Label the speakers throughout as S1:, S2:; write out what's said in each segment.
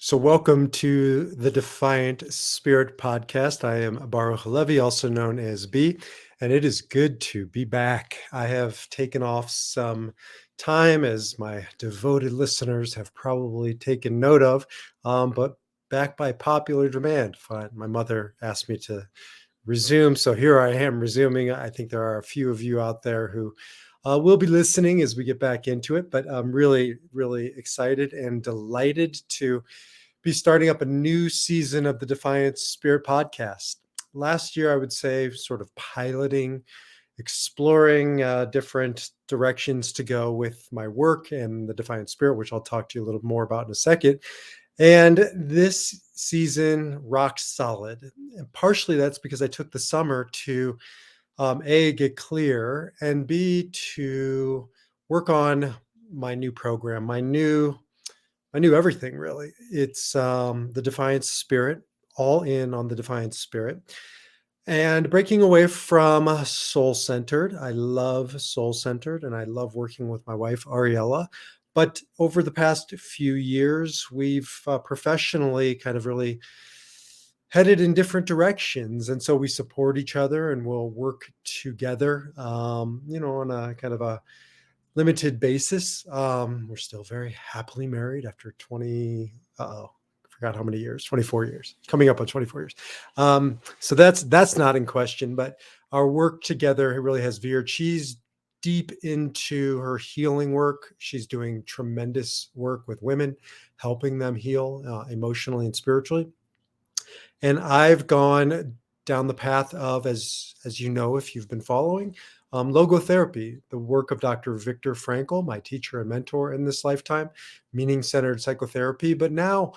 S1: So, welcome to the Defiant Spirit podcast. I am Baruch Levi, also known as B, and it is good to be back. I have taken off some time, as my devoted listeners have probably taken note of, but back by popular demand. My mother asked me to resume, so here I am resuming. I think there are a few of you out there who will be listening as we get back into it, but I'm really, really excited and delighted to be starting up a new season of the Defiant Spirit podcast. Last year, I would say, sort of piloting, exploring different directions to go with my work and the Defiant Spirit, which I'll talk to you a little more about in a second. And this season rocks solid. And partially that's because I took the summer to A, get clear, and B, to work on my new program, I knew everything really. It's the Defiance Spirit, all in on the Defiance Spirit, and breaking away from soul centered. I love soul centered, and I love working with my wife Ariella. But over the past few years, we've professionally kind of really headed in different directions, and so we support each other and we'll work together. On a kind of a limited basis. We're still very happily married after 20, forgot how many years, 24 years, coming up on 24 years. So that's not in question, but our work together really has veered. She's deep into her healing work. She's doing tremendous work with women, helping them heal emotionally and spiritually. And I've gone down the path of, as you know, if you've been following, logotherapy, the work of Dr. Viktor Frankl, my teacher and mentor in this lifetime, meaning-centered psychotherapy, but now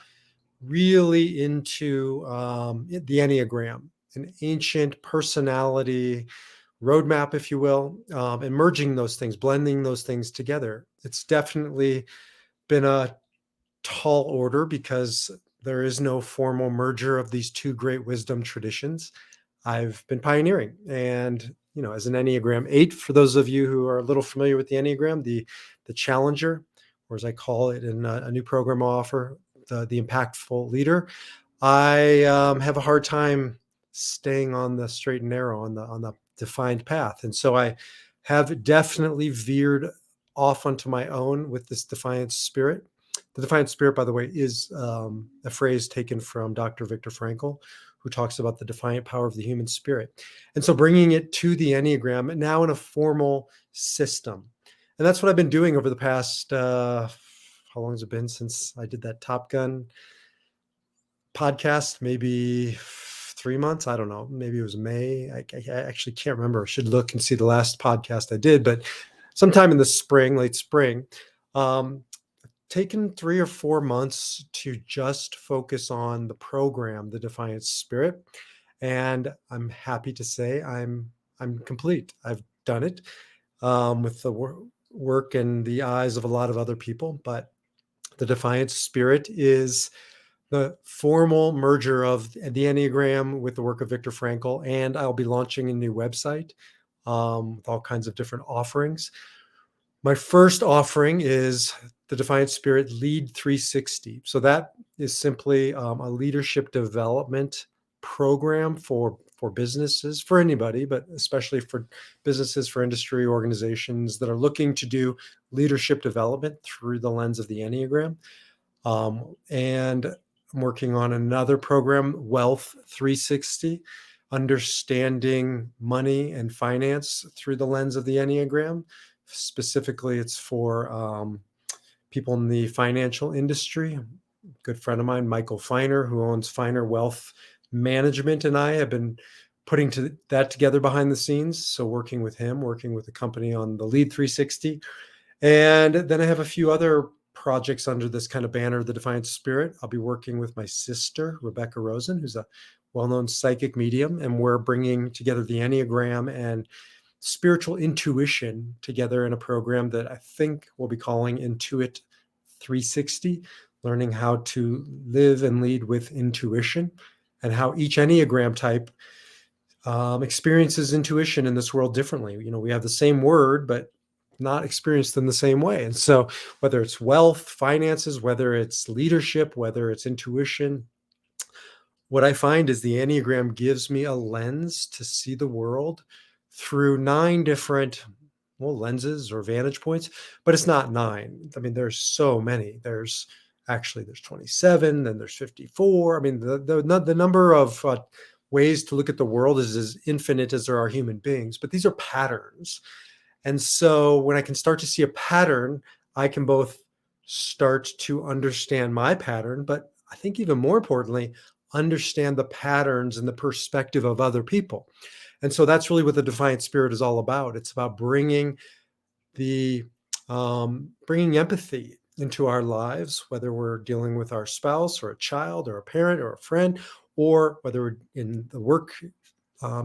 S1: really into the Enneagram, an ancient personality roadmap, if you will, and merging those things, blending those things together. It's definitely been a tall order because there is no formal merger of these two great wisdom traditions. I've been pioneering, and as an Enneagram 8, for those of you who are a little familiar with the Enneagram, the challenger, or as I call it in a new program I offer, the impactful leader, I have a hard time staying on the straight and narrow, on the defined path, and so I have definitely veered off onto my own with this defiant spirit. The defiant spirit, by the way, is a phrase taken from Dr. Viktor Frankl, who talks about the defiant power of the human spirit. And so bringing it to the Enneagram now in a formal system. And that's what I've been doing over the past, how long has it been since I did that Top Gun podcast? Maybe 3 months. I don't know. Maybe it was May. I actually can't remember. I should look and see the last podcast I did, but sometime in the spring, late spring. Taken 3 or 4 months to just focus on the program, the Defiant Spirit, and I'm happy to say I'm complete. I've done it with the work and the eyes of a lot of other people, but the Defiant Spirit is the formal merger of the Enneagram with the work of Viktor Frankl, and I'll be launching a new website with all kinds of different offerings. My first offering is the Defiant Spirit Lead 360. So that is simply a leadership development program for businesses, for anybody, but especially for businesses, for industry organizations that are looking to do leadership development through the lens of the Enneagram. And I'm working on another program, Wealth 360, understanding money and finance through the lens of the Enneagram. Specifically, it's for people in the financial industry. A good friend of mine, Michael Feiner, who owns Feiner Wealth Management, and I have been putting that together behind the scenes. So working with him, working with the company on the Lead 360. And then I have a few other projects under this kind of banner, the Defiant Spirit. I'll be working with my sister, Rebecca Rosen, who's a well-known psychic medium, and we're bringing together the Enneagram and spiritual intuition together in a program that I think we'll be calling Intuit 360, learning how to live and lead with intuition, and how each Enneagram type experiences intuition in this world differently. We have the same word, but not experienced in the same way. And so, whether it's wealth, finances, whether it's leadership, whether it's intuition, what I find is the Enneagram gives me a lens to see the world through nine different, well, lenses or vantage points, but it's not nine. I mean, there's so many. There's 27, then there's 54. I mean, the number of ways to look at the world is as infinite as there are human beings, but these are patterns. And so when I can start to see a pattern, I can both start to understand my pattern, but I think even more importantly, understand the patterns and the perspective of other people. And so that's really what the Defiant Spirit is all about. It's about the bringing empathy into our lives, whether we're dealing with our spouse or a child or a parent or a friend, or whether we're in the work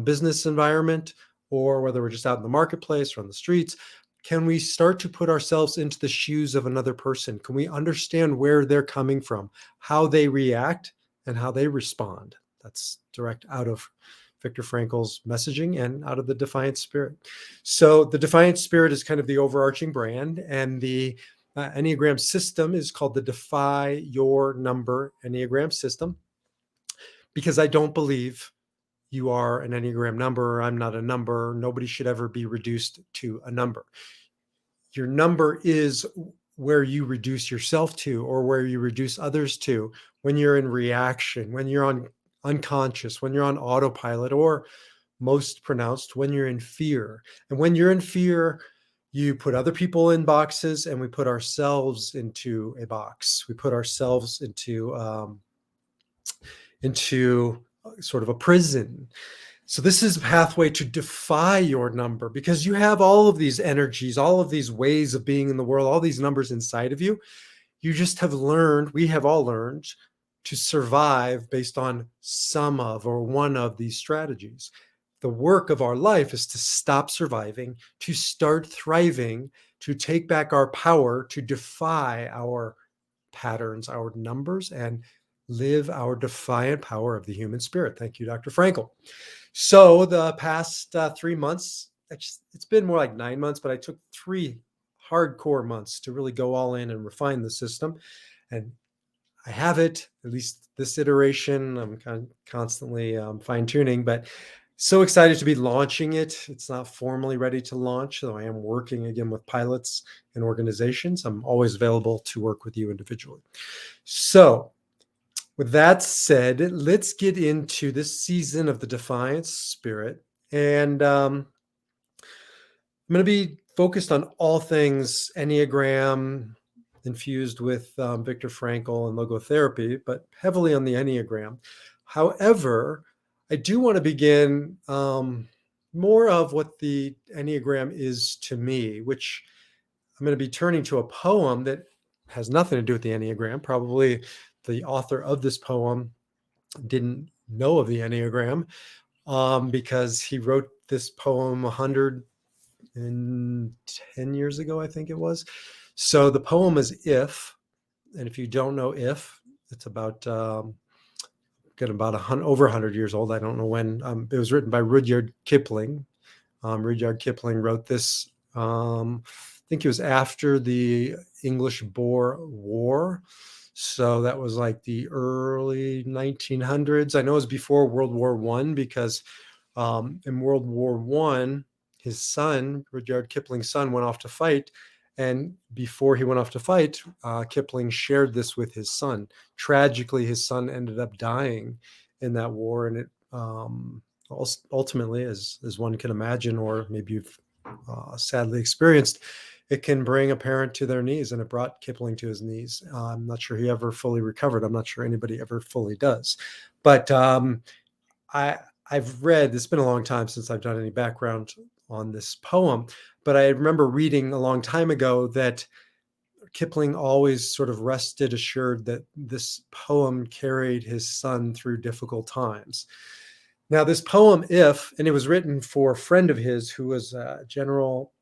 S1: business environment, or whether we're just out in the marketplace or on the streets. Can we start to put ourselves into the shoes of another person? Can we understand where they're coming from, how they react, and how they respond? That's direct out of Viktor Frankl's messaging and out of the Defiant Spirit. So the Defiant Spirit is kind of the overarching brand, and the Enneagram system is called the Defy Your Number Enneagram system, because I don't believe you are an Enneagram number. I'm not a number. Nobody should ever be reduced to a number. Your number is where you reduce yourself to, or where you reduce others to, when you're in reaction, when you're on unconscious, when you're on autopilot, or most pronounced, when you're in fear. And when you're in fear, you put other people in boxes, and we put ourselves into a box. We put ourselves into sort of a prison. So this is a pathway to defy your number, because you have all of these energies, all of these ways of being in the world, all these numbers inside of you. You just have learned, we have all learned, to survive based on some of or one of these strategies. The work of our life is to stop surviving, to start thriving, to take back our power, to defy our patterns, our numbers, and live our defiant power of the human spirit. Thank you, Dr. Frankel. So the past 3 months, it's been more like 9 months, but I took 3 hardcore months to really go all in and refine the system. And I have it, at least this iteration. I'm kind of constantly fine tuning, but so excited to be launching it. It's not formally ready to launch, though I am working again with pilots and organizations. I'm always available to work with you individually. So with that said, let's get into this season of the Defiance Spirit. And I'm going to be focused on all things Enneagram, infused with Viktor Frankl and logotherapy, but heavily on the Enneagram. However, I do want to begin more of what the Enneagram is to me, which I'm going to be turning to a poem that has nothing to do with the Enneagram. Probably the author of this poem didn't know of the Enneagram because he wrote this poem 110 years ago, I think it was. So the poem is If, and if you don't know If, it's about over 100 years old. I don't know when. It was written by Rudyard Kipling. Rudyard Kipling wrote this. I think it was after the English-Boer War. So that was like the early 1900s. I know it was before World War I, because in World War I, his son, Rudyard Kipling's son, went off to fight. And before he went off to fight, Kipling shared this with his son. Tragically, his son ended up dying in that war. And it ultimately, as one can imagine, or maybe you've sadly experienced, it can bring a parent to their knees, and it brought Kipling to his knees. I'm not sure he ever fully recovered. I'm not sure anybody ever fully does. But I've read, it's been a long time since I've done any background on this poem, but I remember reading a long time ago that Kipling always sort of rested assured that this poem carried his son through difficult times. Now, this poem, If, and it was written for a friend of his who was General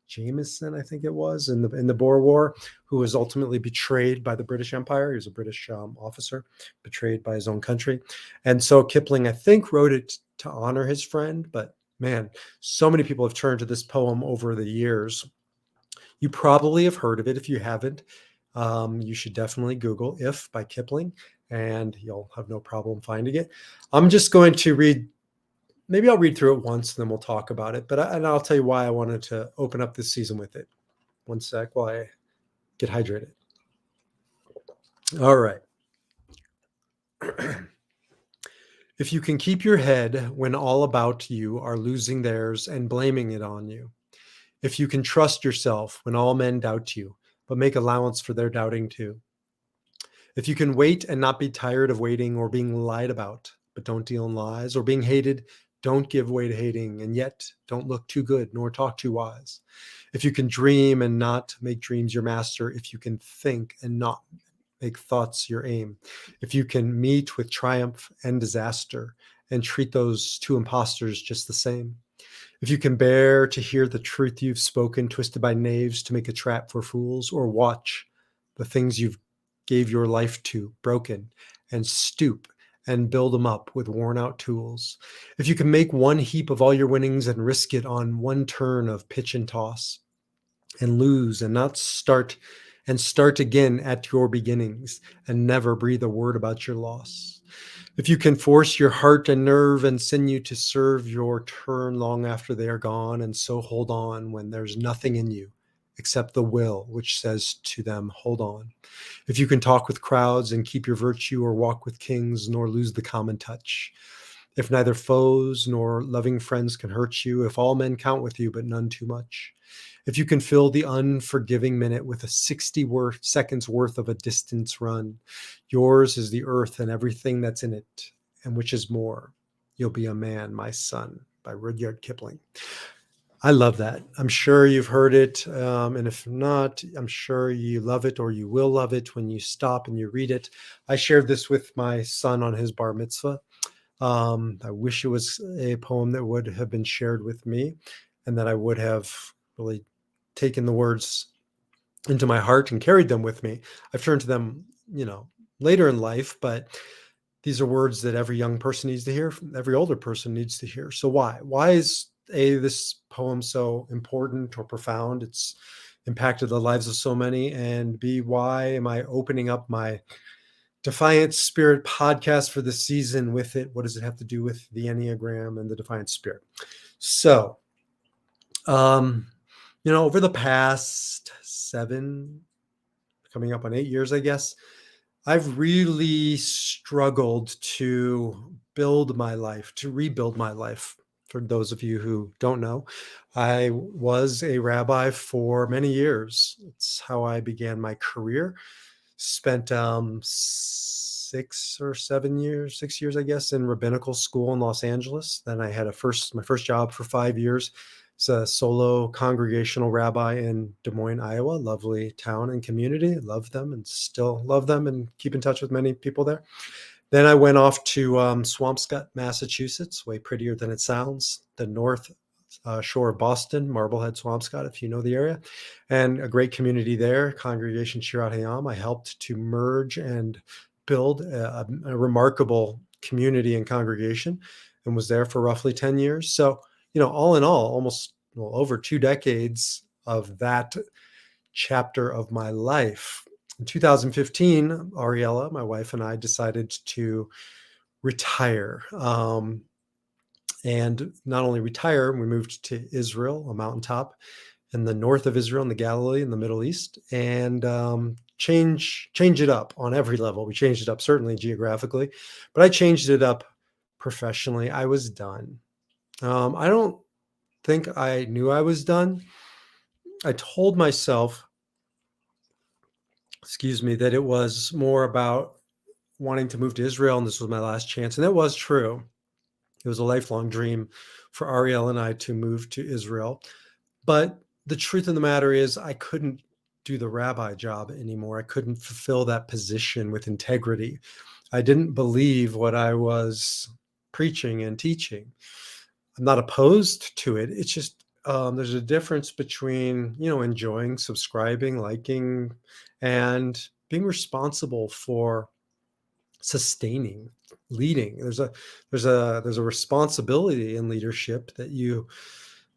S1: Jameson, I think it was, in the Boer War, who was ultimately betrayed by the British Empire. He was a British officer, betrayed by his own country. And so Kipling, I think, wrote it to honor his friend. But man, so many people have turned to this poem over the years You probably have heard of it. If you haven't, you should definitely Google If by Kipling, and you'll have no problem finding it. I'm just going to read, maybe I'll read through it once and then we'll talk about it. And I'll tell you why I wanted to open up this season with it. One sec while I get hydrated. All right. If you can keep your head when all about you are losing theirs and blaming it on you, if you can trust yourself when all men doubt you, but make allowance for their doubting too, if you can wait and not be tired of waiting or being lied about, but don't deal in lies, or being hated, don't give way to hating, and yet don't look too good nor talk too wise. If you can dream and not make dreams your master, if you can think and not make thoughts your aim, if you can meet with triumph and disaster and treat those two impostors just the same, if you can bear to hear the truth you've spoken twisted by knaves to make a trap for fools, or watch the things you've gave your life to broken and stoop and build them up with worn out tools, if you can make one heap of all your winnings and risk it on one turn of pitch and toss and lose and not start and start again at your beginnings and never breathe a word about your loss, if you can force your heart and nerve and sinew to serve your turn long after they are gone, and so hold on when there's nothing in you except the will which says to them, hold on. If you can talk with crowds and keep your virtue, or walk with kings nor lose the common touch, if neither foes nor loving friends can hurt you, if all men count with you but none too much, if you can fill the unforgiving minute with a 60 seconds worth of a distance run, yours is the earth and everything that's in it, and which is more. You'll be a man, my son, by Rudyard Kipling. I love that. I'm sure you've heard it. And if not, I'm sure you love it, or you will love it when you stop and you read it. I shared this with my son on his bar mitzvah. I wish it was a poem that would have been shared with me, and that I would have really taken the words into my heart and carried them with me. I've turned to them, later in life, but these are words that every young person needs to hear, every older person needs to hear. So why? Why is this poem so important or profound? It's impacted the lives of so many. And B, why am I opening up my Defiant Spirit podcast for the season with it? What does it have to do with the Enneagram and the Defiant Spirit? So, over the past 7, coming up on 8 years, I guess, I've really struggled to build my life, to rebuild my life. For those of you who don't know, I was a rabbi for many years. It's how I began my career. Spent 6 years, I guess, in rabbinical school in Los Angeles. Then I had my first job for 5 years. It's a solo congregational rabbi in Des Moines, Iowa. Lovely town and community. Love them and still love them and keep in touch with many people there. Then I went off to Swampscott, Massachusetts, way prettier than it sounds, the north shore of Boston, Marblehead, Swampscott, if you know the area, and a great community there, Congregation Shirat Hayam. I helped to merge and build a remarkable community and congregation, and was there for roughly 10 years. So, all in all, almost over 2 decades of that chapter of my life. In 2015, Ariella, my wife, and I decided to retire. And not only retire, we moved to Israel, a mountaintop in the north of Israel, in the Galilee, in the Middle East, and change it up on every level. We changed it up, certainly geographically, but I changed it up professionally. I was done. I don't think I knew I was done. I told myself, that it was more about wanting to move to Israel, and this was my last chance. And that was true. It was a lifelong dream for Ariel and I to move to Israel. But the truth of the matter is, I couldn't do the rabbi job anymore. I couldn't fulfill that position with integrity. I didn't believe what I was preaching and teaching. I'm not opposed to it. It's just there's a difference between, enjoying, subscribing, liking, and being responsible for sustaining, leading. There's a responsibility in leadership that you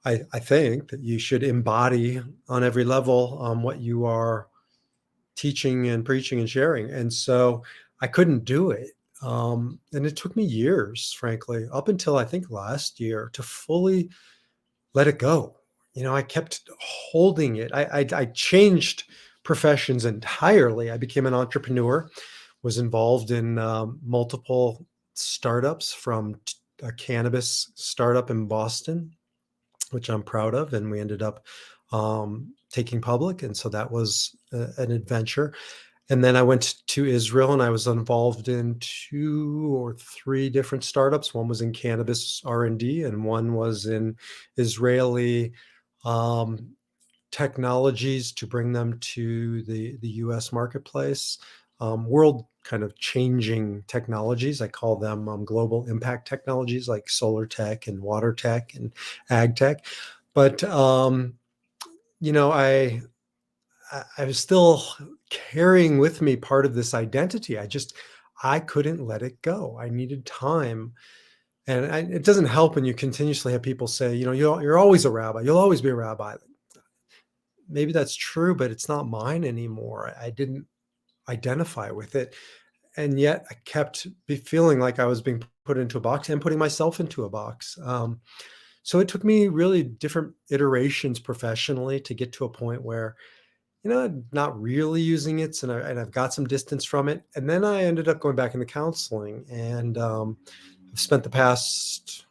S1: I think that you should embody on every level what you are teaching and preaching and sharing. And so I couldn't do it. And it took me years, frankly, up until I think last year to fully let it go. I kept holding it. I changed professions entirely. I became an entrepreneur, was involved in multiple startups from a cannabis startup in Boston, which I'm proud of, and we ended up taking public. And so that was an adventure. And then I went to Israel and I was involved in 2 or 3 different startups. One was in cannabis R&D and one was in Israeli um, technologies to bring them to the US marketplace. World kind of changing technologies. I call them global impact technologies like solar tech and water tech and ag tech. But you know, I was still carrying with me part of this identity. I couldn't let it go. I needed time. And it doesn't help when you continuously have people say, you're always a rabbi. You'll always be a rabbi. Maybe that's true, but it's not mine anymore. I didn't identify with it. And yet I kept feeling like I was being put into a box and putting myself into a box. So it took me really different iterations professionally to get to a point where I'm not really using it, and I've got some distance from it. And then I ended up going back into counseling, and I've spent the past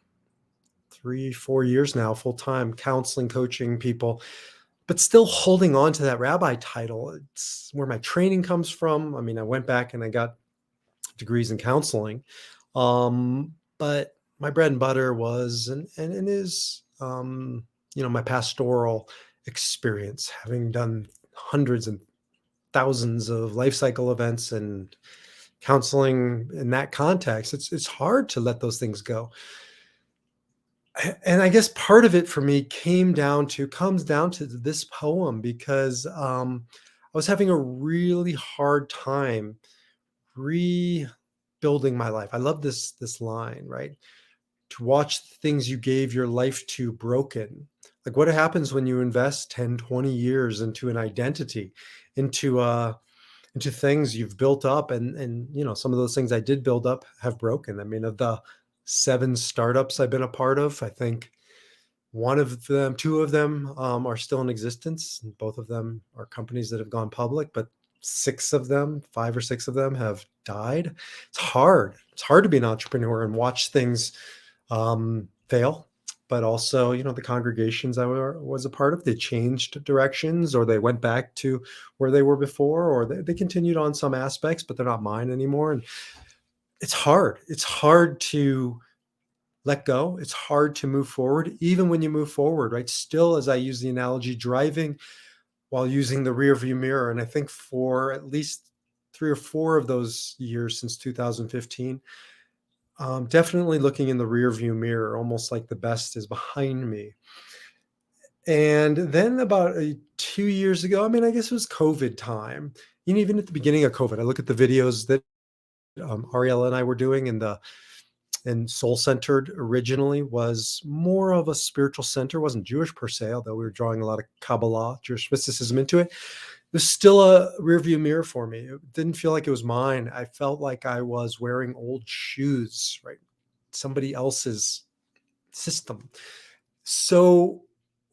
S1: 3, 4 years now full time counseling, coaching people, but still holding on to that rabbi title. It's where my training comes from. I mean, I went back and I got degrees in counseling, but my bread and butter was and is my pastoral experience, having done hundreds and thousands of life cycle events and counseling in that context. It's hard to let those things go. And I guess part of it for me comes down to this poem because I was having a really hard time rebuilding my life. I love this line, right? To watch the things you gave your life to broken. Like what happens when you invest 10, 20 years into an identity, into into things you've built up, and some of those things I did build up have broken. I mean, of the 7 startups I've been a part of, I think one of them, 2 of them are still in existence. And both of them are companies that have gone public, but 6 of them, 5 or 6 of them have died. It's hard to be an entrepreneur and watch things fail. But also, the congregations was a part of, they changed directions, or they went back to where they were before, or they continued on some aspects, but they're not mine anymore. And it's hard. It's hard to let go. It's hard to move forward, even when you move forward, right? Still, as I use the analogy, driving while using the rear view mirror. And I think for at least 3 or 4 of those years since 2015, definitely looking in the rear view mirror, almost like the best is behind me. And then about 2 years ago, I mean, I guess it was COVID time. Even at the beginning of COVID, I look at the videos that Ariella and I were doing, and Soul Centered originally was more of a spiritual center. Wasn't Jewish per se, although we were drawing a lot of Kabbalah, Jewish mysticism into it. It was still a rearview mirror for me. It didn't feel like it was mine. I felt like I was wearing old shoes, right? Somebody else's system. So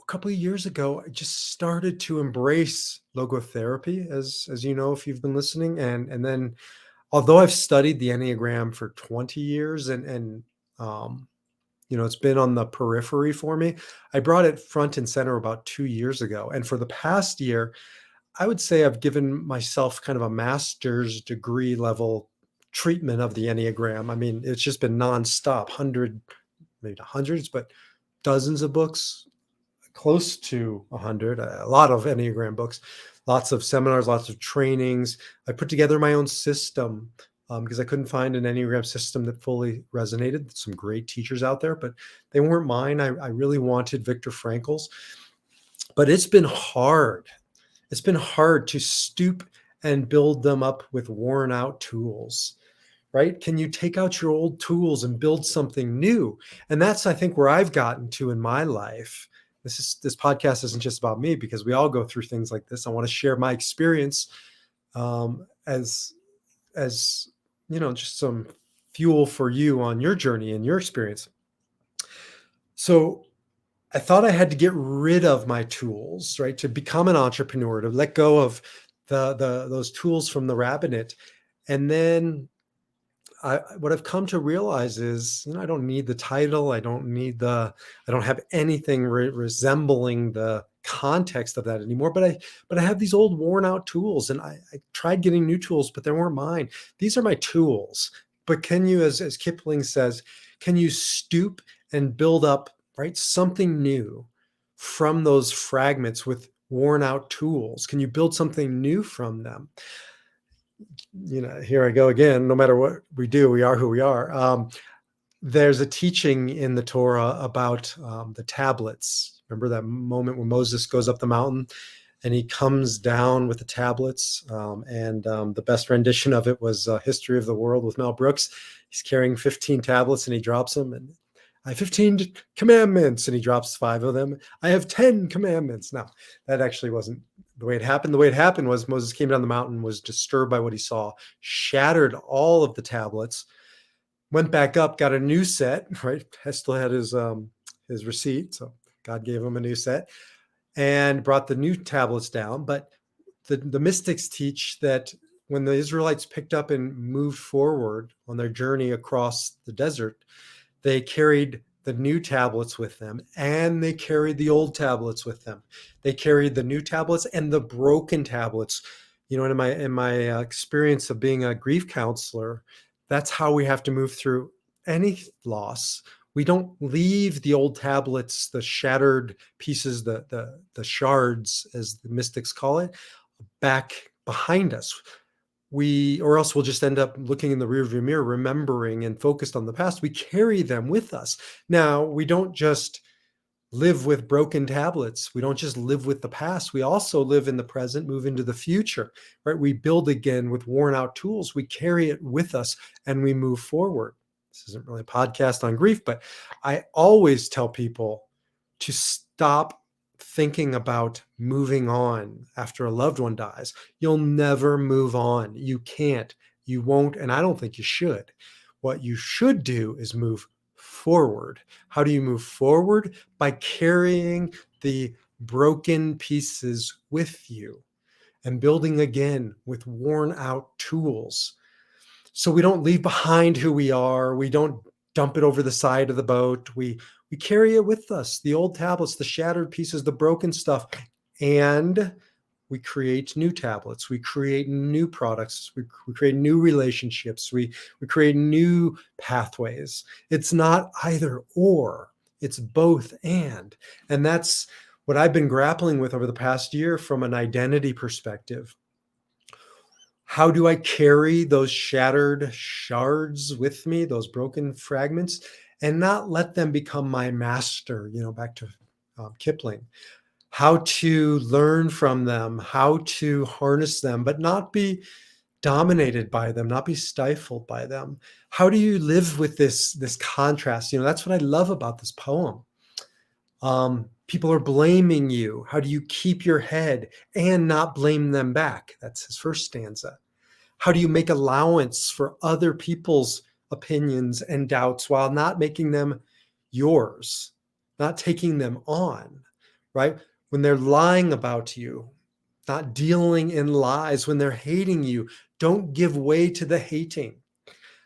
S1: a couple of years ago, I just started to embrace logotherapy, as you know, if you've been listening. And then, although I've studied the Enneagram for 20 years and it's been on the periphery for me, I brought it front and center about 2 years ago. And for the past year, I would say I've given myself kind of a master's degree level treatment of the Enneagram. I mean, it's just been nonstop, maybe not hundreds, but dozens of books, close to 100, a lot of Enneagram books, lots of seminars, lots of trainings. I put together my own system because I couldn't find an Enneagram system that fully resonated. Some great teachers out there, but they weren't mine. I really wanted Viktor Frankl's, but it's been hard. It's been hard to stoop and build them up with worn out tools, right? Can you take out your old tools and build something new? And that's, I think, where I've gotten to in my life. this podcast isn't just about me, because we all go through things like this. I want to share my experience, as just some fuel for you on your journey and your experience. So I thought I had to get rid of my tools, right, to become an entrepreneur, to let go of the those tools from the rabbit. And then what I've come to realize is, I don't need the title. I don't have anything resembling the context of that anymore. But I have these old worn out tools, and I tried getting new tools, but they weren't mine. These are my tools. But can you, as Kipling says, can you stoop and build up, right, something new from those fragments with worn out tools? Can you build something new from them? Here I go again. No matter what we do, we are who we are. There's a teaching in the Torah about the tablets. Remember that moment when Moses goes up the mountain and he comes down with the tablets? The best rendition of it was History of the World with Mel Brooks. He's carrying 15 tablets and he drops them. And I have 15 commandments, and he drops 5 of them. I have 10 commandments. Now, that actually wasn't the way it happened. The way it happened was Moses came down the mountain, was disturbed by what he saw, shattered all of the tablets, went back up, got a new set, right? Still had his receipt. So God gave him a new set and brought the new tablets down. But the mystics teach that when the Israelites picked up and moved forward on their journey across the desert, they carried the new tablets with them, and they carried the old tablets with them. They carried the new tablets and the broken tablets. In my experience of being a grief counselor, that's how we have to move through any loss. We don't leave the old tablets, the shattered pieces, the shards, as the mystics call it, back behind us. Or else we'll just end up looking in the rearview mirror, remembering and focused on the past. We carry them with us. Now, we don't just live with broken tablets. We don't just live with the past. We also live in the present, move into the future, right? We build again with worn out tools. We carry it with us and we move forward. This isn't really a podcast on grief, but I always tell people to stop thinking about moving on after a loved one dies. You'll never move on. You can't, you won't, and I don't think you should. What you should do is move forward. How do you move forward? By carrying the broken pieces with you and building again with worn out tools. So we don't leave behind who we are. We don't dump it over the side of the boat. We carry it with us, the old tablets, the shattered pieces, the broken stuff, and we create new tablets. We create new products. We create new relationships. We create new pathways. It's not either or, it's both and. And that's what I've been grappling with over the past year from an identity perspective. How do I carry those shattered shards with me, those broken fragments, and not let them become my master? Back to Kipling. How to learn from them, how to harness them, but not be dominated by them, not be stifled by them. How do you live with this contrast? That's what I love about this poem. People are blaming you. How do you keep your head and not blame them back? That's his first stanza. How do you make allowance for other people's opinions and doubts while not making them yours, not taking them on, right? When they're lying about you, not dealing in lies. When they're hating you, don't give way to the hating.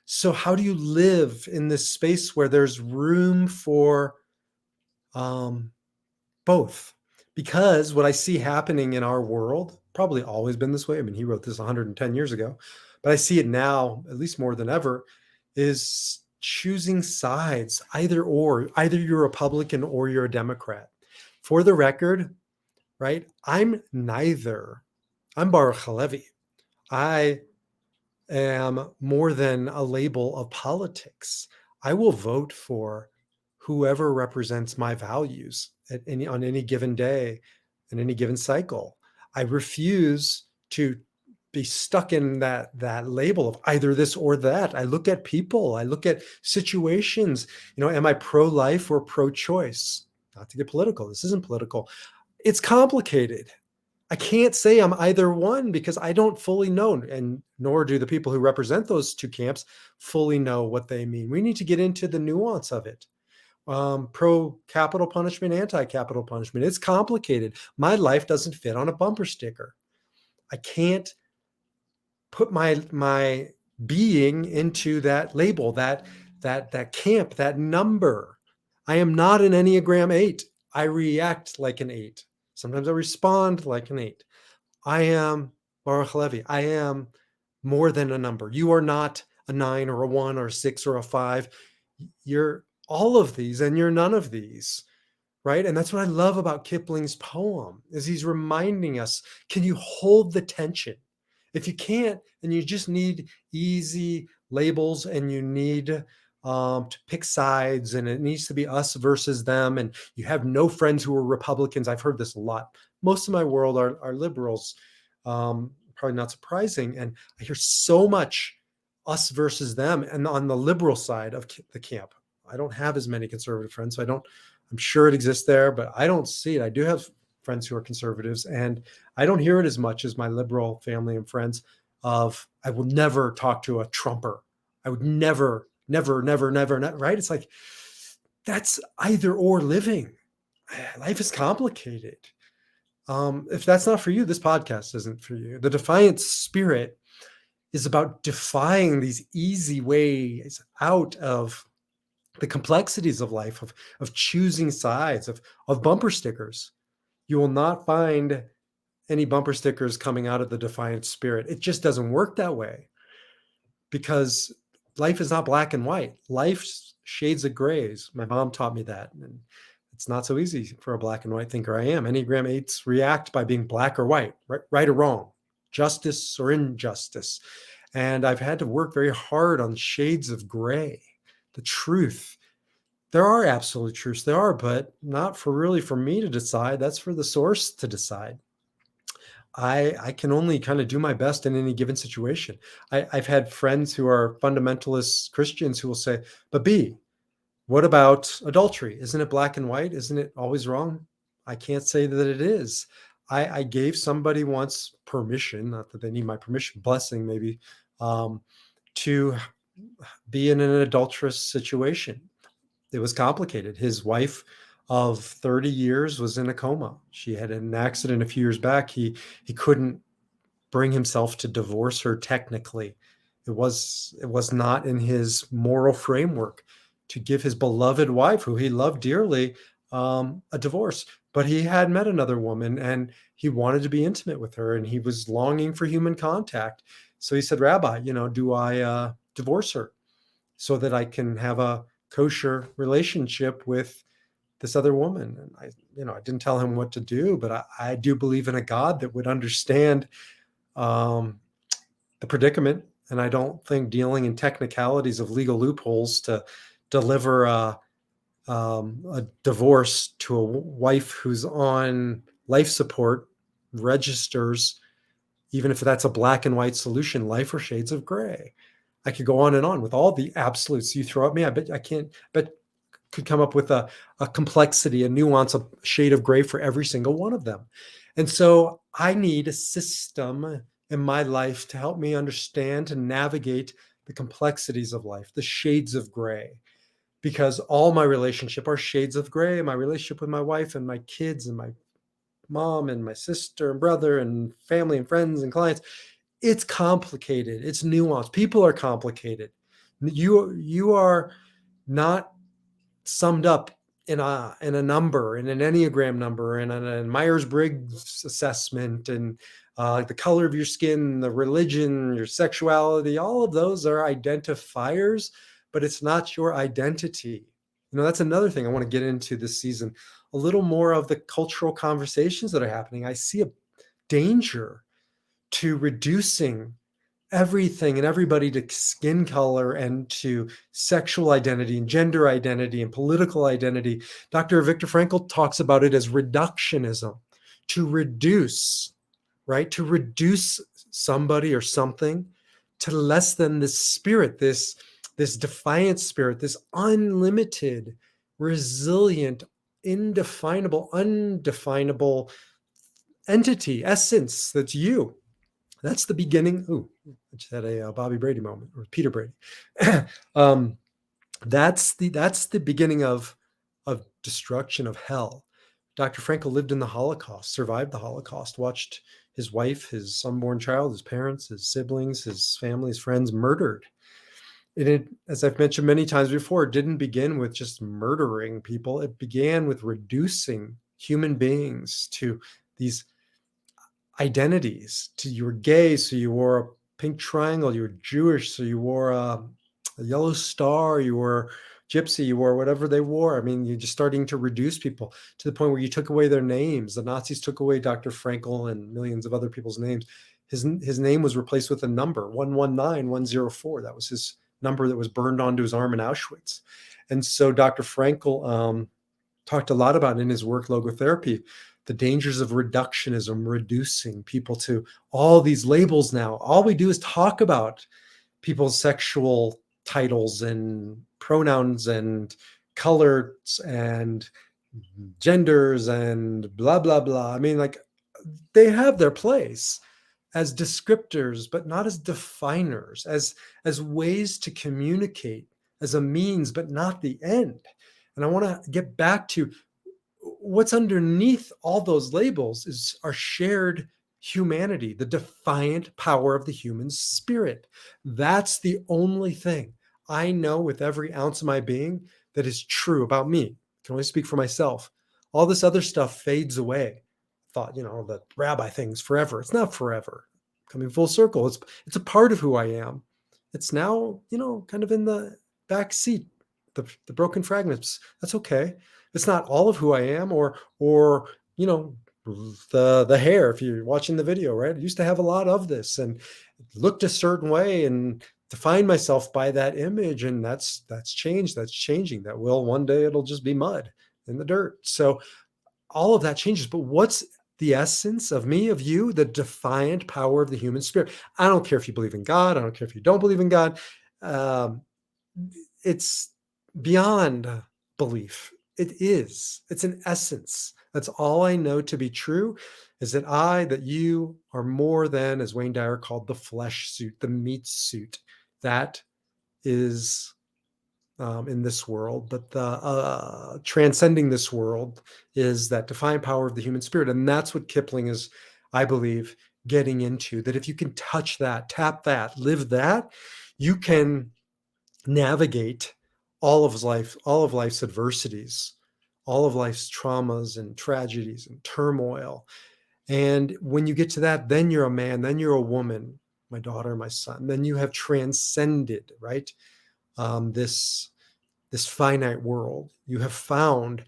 S1: So how do you live in this space where there's room for both? Because what I see happening in our world, probably always been this way. I mean, he wrote this 110 years ago, but I see it now, at least more than ever, is choosing sides, either or. Either you're a Republican or you're a Democrat. For the record, right, I'm neither. I'm Baruch Halevi. I am more than a label of politics. I will vote for whoever represents my values on any given day, in any given cycle. I refuse to be stuck in that label of either this or that. I look at people, I look at situations. Am I pro-life or pro-choice? not to get political, this isn't political. It's complicated. I can't say I'm either one because I don't fully know, and nor do the people who represent those two camps fully know what they mean. We need to get into the nuance of it. Pro capital punishment, anti capital punishment. It's complicated. My life doesn't fit on a bumper sticker. I can't put my being into that label, that camp, that number. I am not an Enneagram 8. I react like an 8. Sometimes I respond like an 8. I am Baruch Levi. I am more than a number. You are not a 9 or a 1 or a 6 or a 5. You're all of these and you're none of these, right? And that's what I love about Kipling's poem is he's reminding us, can you hold the tension? If you can't, then you just need easy labels and you need to pick sides, and it needs to be us versus them. And you have no friends who are Republicans. I've heard this a lot. Most of my world are liberals, probably not surprising. And I hear so much us versus them. And on the liberal side of the camp, I don't have as many conservative friends, so I'm sure it exists there, but I don't see it. I do have friends who are conservatives, and I don't hear it as much as my liberal family and friends of, I will never talk to a Trumper. I would never, right? It's like, that's either or living. Life is complicated. If that's not for you, this podcast isn't for you. The Defiant Spirit is about defying these easy ways out of the complexities of life, of choosing sides, of bumper stickers. You will not find any bumper stickers coming out of the Defiant Spirit. It just doesn't work that way because life is not black and white. Life's shades of grays. My mom taught me that. And it's not so easy for a black and white thinker I am. Enneagram 8s react by being black or white, right or wrong, justice or injustice. And I've had to work very hard on shades of gray, the truth. There are absolute truths, there are, but not for me to decide. That's for the source to decide. I can only kind of do my best in any given situation. I've had friends who are fundamentalist Christians who will say, but B, what about adultery? Isn't it black and white? Isn't it always wrong? I can't say that it is. I gave somebody once permission, not that they need my permission, blessing maybe, to be in an adulterous situation. It was complicated. His wife of 30 years was in a coma. She had an accident a few years back. He couldn't bring himself to divorce her technically. It was not in his moral framework to give his beloved wife, who he loved dearly, a divorce. But he had met another woman and he wanted to be intimate with her and he was longing for human contact. So he said, Rabbi, do I divorce her so that I can have a kosher relationship with this other woman? And I didn't tell him what to do, but I do believe in a God that would understand the predicament. And I don't think dealing in technicalities of legal loopholes to deliver a divorce to a wife who's on life support registers, even if that's a black and white solution, life or shades of gray. I could go on and on with all the absolutes you throw at me. I bet I can't, but could come up with a complexity, a nuance, a shade of gray for every single one of them. And so I need a system in my life to help me understand, to navigate the complexities of life, the shades of gray, because all my relationship are shades of gray. My relationship with my wife and my kids and my mom and my sister and brother and family and friends and clients, it's complicated. It's nuanced. People are complicated. You are not summed up in a number, in an Enneagram number, in a Myers-Briggs assessment, and the color of your skin, the religion, your sexuality. All of those are identifiers, but it's not your identity. That's another thing I want to get into this season. A little more of the cultural conversations that are happening. I see a danger to reducing everything and everybody to skin color and to sexual identity and gender identity and political identity. Dr. Viktor Frankl talks about it as reductionism, to reduce, right? To reduce somebody or something to less than this spirit, this defiant spirit, this unlimited, resilient, indefinable, undefinable entity, essence that's you. That's the beginning. Ooh, I just had a Bobby Brady moment, or Peter Brady. um, that's the beginning of destruction, of hell. Dr. Frankl lived in the Holocaust, survived the Holocaust, watched his wife, his unborn child, his parents, his siblings, his family, his friends murdered. It, as I've mentioned many times before, it didn't begin with just murdering people. It began with reducing human beings to these identities. To, you were gay, so you wore a pink triangle. You were Jewish, so you wore a yellow star. You were gypsy. You wore whatever they wore. I mean, you're just starting to reduce people to the point where you took away their names. The Nazis took away Dr. Frankl and millions of other people's names. His name was replaced with a number, 119104. That was his number that was burned onto his arm in Auschwitz. And so Dr. Frankl talked a lot about in his work, logotherapy, the dangers of reductionism, reducing people to all these labels now. All we do is talk about people's sexual titles and pronouns and colors and genders and blah, blah, blah. I mean, like, they have their place as descriptors, but not as definers, as ways to communicate, as a means, but not the end. And I want to get back to what's underneath all those labels is our shared humanity, the defiant power of the human spirit. That's the only thing I know with every ounce of my being that is true about me. I can only speak for myself. All this other stuff fades away. Thought, the rabbi thing's forever. It's not forever. Coming full circle. It's a part of who I am. It's now, kind of in the back seat, the broken fragments. That's okay. It's not all of who I am, or the hair. If you're watching the video, right? I used to have a lot of this and looked a certain way and define myself by that image, and that's changed. That's changing. That will one day it'll just be mud in the dirt. So all of that changes. But what's the essence of me, of you? The defiant power of the human spirit. I don't care if you believe in God. I don't care if you don't believe in God. It's beyond belief. It is. It's an essence. That's all I know to be true, is that you are more than, as Wayne Dyer called, the flesh suit, the meat suit. That is in this world, but the transcending this world is that defiant power of the human spirit. And that's what Kipling is, I believe, getting into, that if you can touch that, tap that, live that, you can navigate all of life's adversities, all of life's traumas and tragedies and turmoil. And when you get to that, then you're a man, then you're a woman, my daughter, my son, then you have transcended, right? This finite world. You have found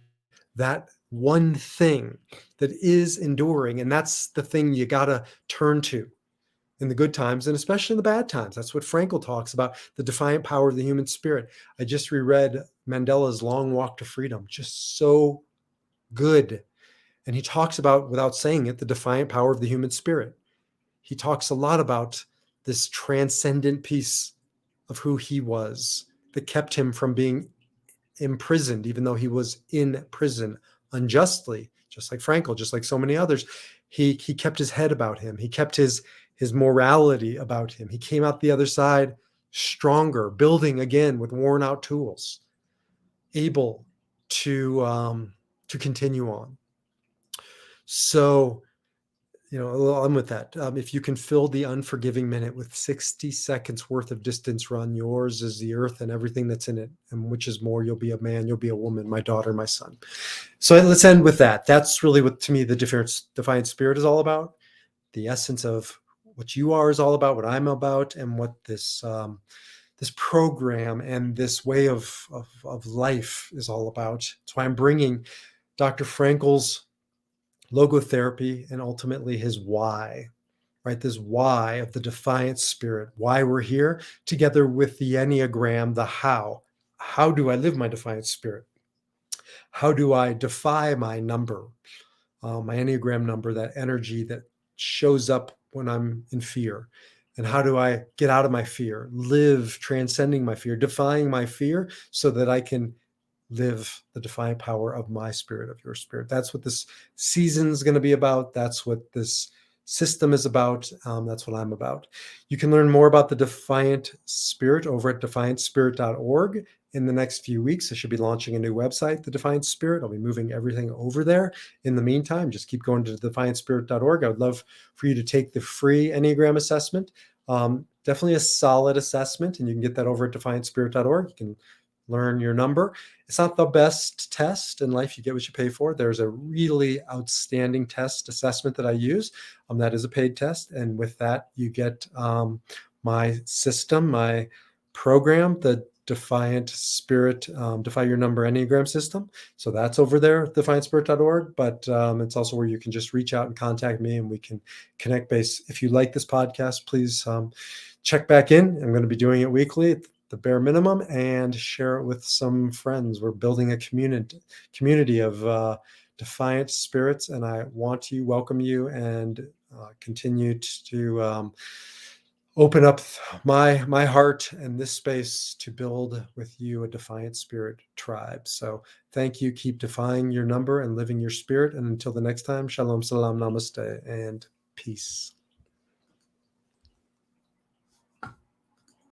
S1: that one thing that is enduring, and that's the thing you got to turn to in the good times and especially in the bad times. That's what Frankl talks about, the defiant power of the human spirit. I just reread Mandela's Long Walk to Freedom, just so good. And he talks about, without saying it, the defiant power of the human spirit. He talks a lot about this transcendent piece of who he was that kept him from being imprisoned, even though he was in prison unjustly, just like Frankl, just like so many others. He kept his head about him. He kept his morality about him. He came out the other side stronger, building again with worn out tools, able to continue on. So, I'm with that. If you can fill the unforgiving minute with 60 seconds worth of distance run, yours is the earth and everything that's in it. And which is more, you'll be a man, you'll be a woman, my daughter, my son. So let's end with that. That's really what, to me, the defiant spirit is all about. The essence of what you are is all about, what I'm about, and what this program and this way of life is all about. That's why I'm bringing Dr. Frankl's logotherapy and ultimately his why, right? This why of the defiant spirit, why we're here, together with the Enneagram, the how. How do I live my defiant spirit? How do I defy my number, my Enneagram number, that energy that shows up when I'm in fear? And how do I get out of my fear, live transcending my fear, defying my fear, so that I can live the defiant power of my spirit, of your spirit. That's what this season is going to be about. That's what this system is about. That's what I'm about. You can learn more about the Defiant Spirit over at defiantspirit.org. In the next few weeks, I should be launching a new website, The Defiant Spirit. I'll be moving everything over there. In the meantime, just keep going to defiantspirit.org. I would love for you to take the free Enneagram assessment. Definitely a solid assessment, and you can get that over at defiantspirit.org. You can learn your number. It's not the best test in life. You get what you pay for. There's a really outstanding test assessment that I use. That is a paid test. And with that, you get my system, my program, the Defiant Spirit, Defy Your Number Enneagram System. So that's over there, defiantspirit.org. But it's also where you can just reach out and contact me, and we can connect base. If you like this podcast, please check back in. I'm going to be doing it weekly, the bare minimum, and share it with some friends. We're building a community of defiant spirits, and I want to welcome you and continue to open up my heart and this space to build with you a defiant spirit tribe. So thank you. Keep defying your number and living your spirit. And until the next time, shalom, salam, namaste, and peace.